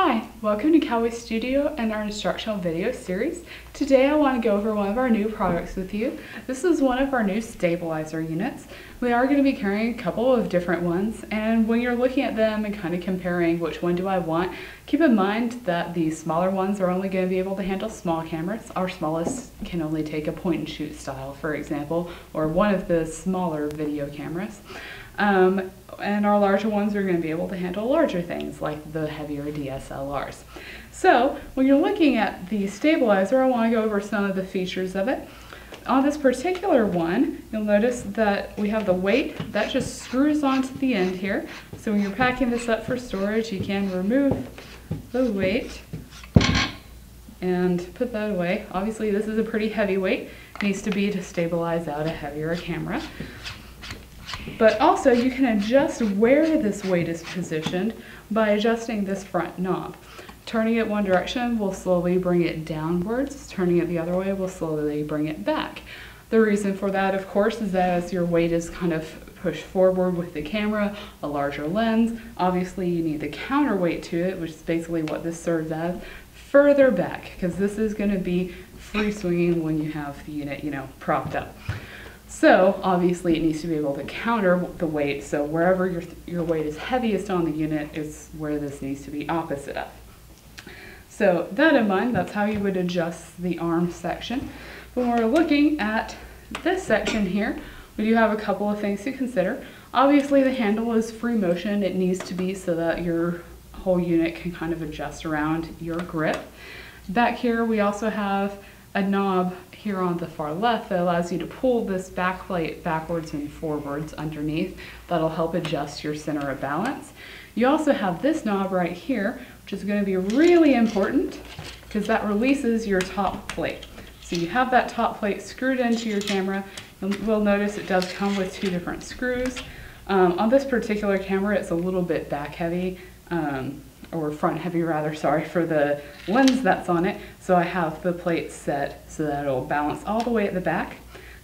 Hi, welcome to CowboyStudio and our instructional video series. Today I want to go over one of our new products with you. This is one of our new stabilizer units. We are going to be carrying a couple of different ones, and when you're looking at them and kind of comparing which one do I want, keep in mind that the smaller ones are only going to be able to handle small cameras. Our smallest can only take a point and shoot style, for example, or one of the smaller video cameras. And our larger ones are going to be able to handle larger things like the heavier DSLRs. So when you're looking at the stabilizer, I want to go over some of the features of it. On this particular one, you'll notice that we have the weight that just screws onto the end here. So when you're packing this up for storage, you can remove the weight and put that away. Obviously this is a pretty heavy weight. It needs to be to stabilize out a heavier camera. But also you can adjust where this weight is positioned by adjusting this front knob. Turning it one direction will slowly bring it downwards. Turning it the other way will slowly bring it back. The reason for that, of course, is that as your weight is kind of pushed forward with the camera, a larger lens, obviously you need the counterweight to it, which is basically what this serves as, further back, because this is going to be free swinging when you have the unit, propped up. So obviously it needs to be able to counter the weight, so wherever your weight is heaviest on the unit is where this needs to be opposite of. So that in mind, that's how you would adjust the arm section. When we're looking at this section here, we do have a couple of things to consider. Obviously the handle is free motion. It needs to be so that your whole unit can kind of adjust around your grip. Back here we also have a knob here on the far left that allows you to pull this back plate backwards and forwards underneath. That'll help adjust your center of balance. You also have this knob right here, which is going to be really important because that releases your top plate. So you have that top plate screwed into your camera, and we'll notice it does come with two different screws. On this particular camera, it's a little bit back heavy, or front heavy rather, sorry, for the lens that's on it. So I have the plate set so that it'll balance all the way at the back.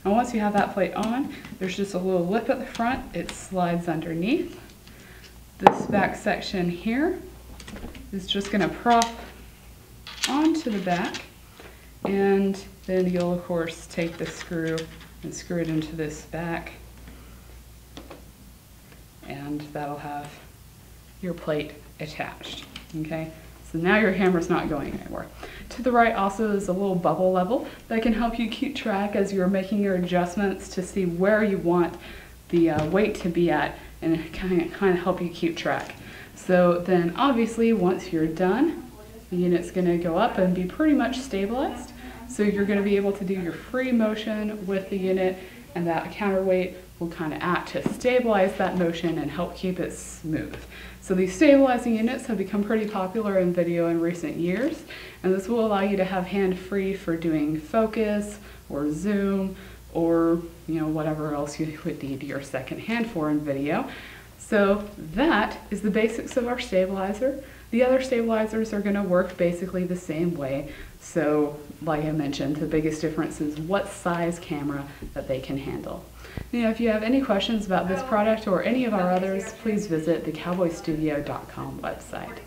And once you have that plate on, there's just a little lip at the front. It slides underneath. This back section here is just going to prop onto the back, and then you'll of course take the screw and screw it into this back, and that'll have your plate attached. Okay, so now your camera's not going anywhere. To the right also is a little bubble level that can help you keep track as you're making your adjustments to see where you want the weight to be at, and kind of help you keep track. So then obviously once you're done, the unit's going to go up and be pretty much stabilized. So you're going to be able to do your free motion with the unit, and that counterweight will kind of act to stabilize that motion and help keep it smooth. So these stabilizing units have become pretty popular in video in recent years, and this will allow you to have hand free for doing focus or zoom or whatever else you would need your second hand for in video. So that is the basics of our stabilizer. The other stabilizers are going to work basically the same way. So like I mentioned, the biggest difference is what size camera that they can handle. If you have any questions about this product or any of our others, please visit the CowboyStudio.com website.